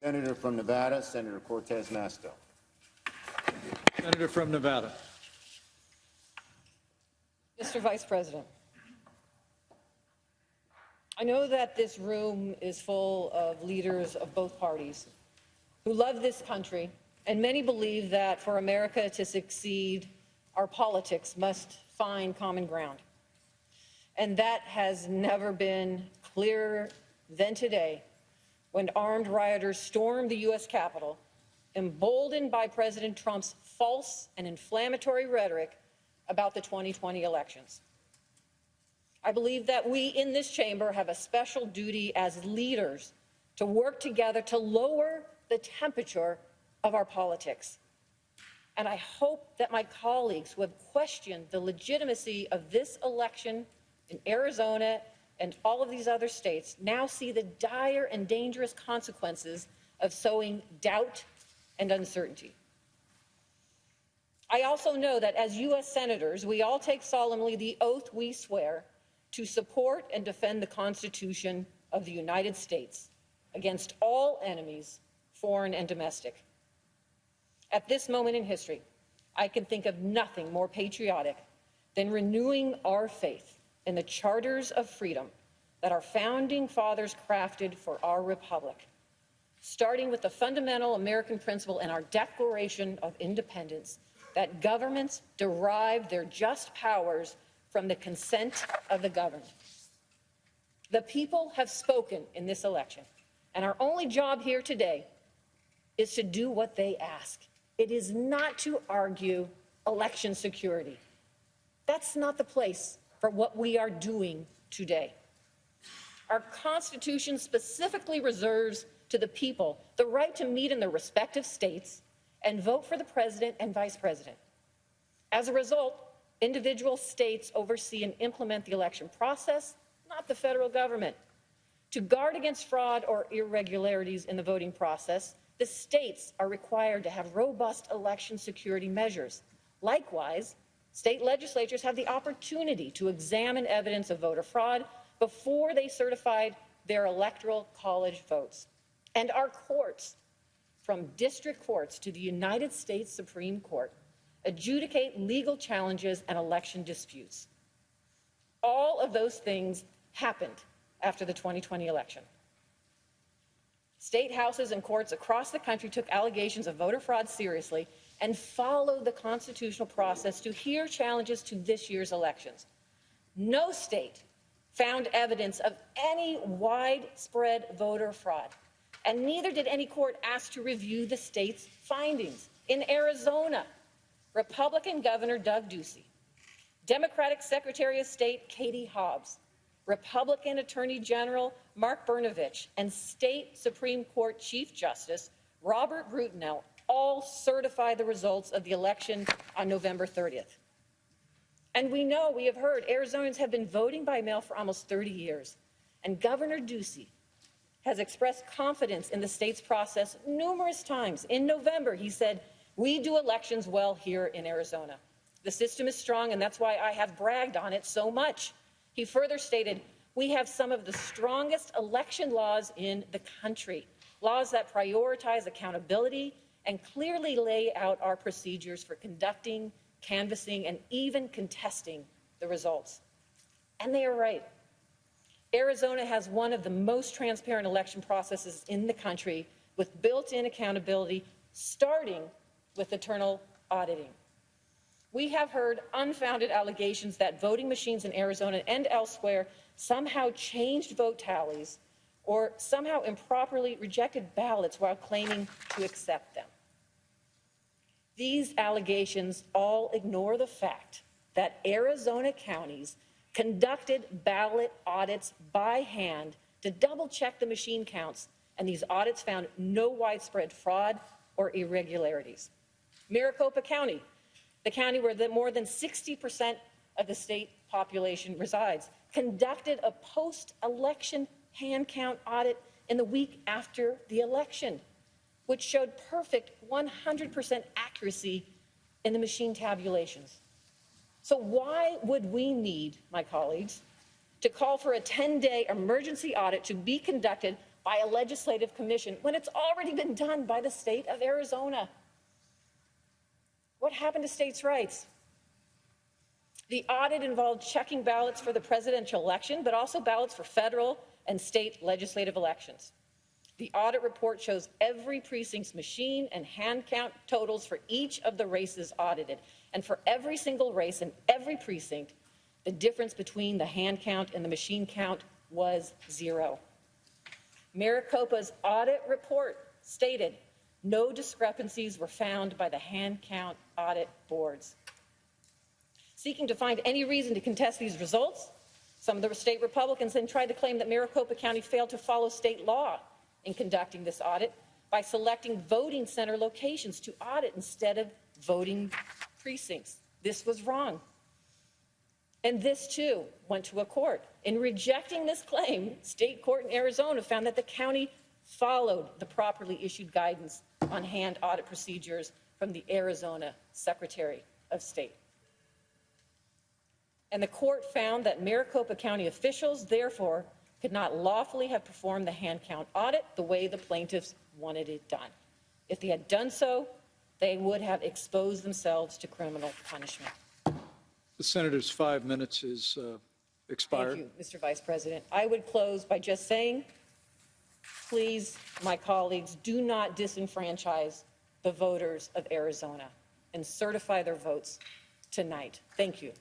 Senator from Nevada, Senator Cortez Masto. Senator from Nevada. Mr. Vice President, I know that this room is full of leaders of both parties who love this country, and many believe that for America to succeed, our politics must find common ground. And that has never been clearer than today when armed rioters stormed the U.S. Capitol, emboldened by President Trump's false and inflammatory rhetoric about the 2020 elections. I believe that we in this chamber have a special duty as leaders to work together to lower the temperature of our politics. And I hope that my colleagues who have questioned the legitimacy of this election in Arizona and all of these other states now see the dire and dangerous consequences of sowing doubt and uncertainty. I also know that as U.S. senators, we all take solemnly the oath we swear to support and defend the Constitution of the United States against all enemies, foreign and domestic. At this moment in history, I can think of nothing more patriotic than renewing our faith in the charters of freedom that our founding fathers crafted for our republic, starting with the fundamental American principle in our Declaration of Independence that governments derive their just powers from the consent of the governed. The people have spoken in this election, and our only job here today is to do what they ask. It is not to argue election security. That's not the place for what we are doing today. Our Constitution specifically reserves to the people the right to meet in their respective states and vote for the president and vice president. As a result, individual states oversee and implement the election process, not the federal government. To guard against fraud or irregularities in the voting process, the states are required to have robust election security measures. Likewise, state legislatures have the opportunity to examine evidence of voter fraud before they certify their electoral college votes. And our courts, from district courts to the United States Supreme Court, adjudicate legal challenges and election disputes. All of those things happened after the 2020 election. State houses and courts across the country took allegations of voter fraud seriously and followed the constitutional process to hear challenges to this year's elections. No state found evidence of any widespread voter fraud, and neither did any court ask to review the state's findings. In Arizona, Republican Governor Doug Ducey, Democratic Secretary of State Katie Hobbs, Republican Attorney General Mark Brnovich, and State Supreme Court Chief Justice Robert Brutinel all certified the results of the election on November 30th. And we have heard, Arizonans have been voting by mail for almost 30 years. And Governor Ducey has expressed confidence in the state's process numerous times. In November, he said, "We do elections well here in Arizona. The system is strong, and that's why I have bragged on it so much." He further stated, "We have some of the strongest election laws in the country, laws that prioritize accountability and clearly lay out our procedures for conducting, canvassing, and even contesting the results." And they are right. Arizona has one of the most transparent election processes in the country, with built-in accountability, starting with internal auditing. We have heard unfounded allegations that voting machines in Arizona and elsewhere somehow changed vote tallies or somehow improperly rejected ballots while claiming to accept them. These allegations all ignore the fact that Arizona counties conducted ballot audits by hand to double-check the machine counts, and these audits found no widespread fraud or irregularities. Maricopa County, the county where more than 60% of the state population resides, conducted a post-election hand count audit in the week after the election, which showed perfect 100% accuracy in the machine tabulations. So why would we need, my colleagues, to call for a 10-day emergency audit to be conducted by a legislative commission when it's already been done by the state of Arizona? What happened to states' rights? The audit involved checking ballots for the presidential election, but also ballots for federal and state legislative elections. The audit report shows every precinct's machine and hand count totals for each of the races audited. And for every single race in every precinct, the difference between the hand count and the machine count was 0. Maricopa's audit report stated no discrepancies were found by the hand count audit boards. Seeking to find any reason to contest these results, some of the state Republicans then tried to claim that Maricopa County failed to follow state law in conducting this audit by selecting voting center locations to audit instead of voting precincts. This was wrong. And this, too, went to a court. In rejecting this claim, state court in Arizona found that the county followed the properly issued guidance on hand audit procedures from the Arizona Secretary of State. And the court found that Maricopa County officials, therefore, could not lawfully have performed the hand count audit the way the plaintiffs wanted it done. If they had done so, they would have exposed themselves to criminal punishment. The senator's 5 minutes is expired. Thank you, Mr. Vice President. I would close by just saying, please, my colleagues, do not disenfranchise the voters of Arizona and certify their votes tonight. Thank you.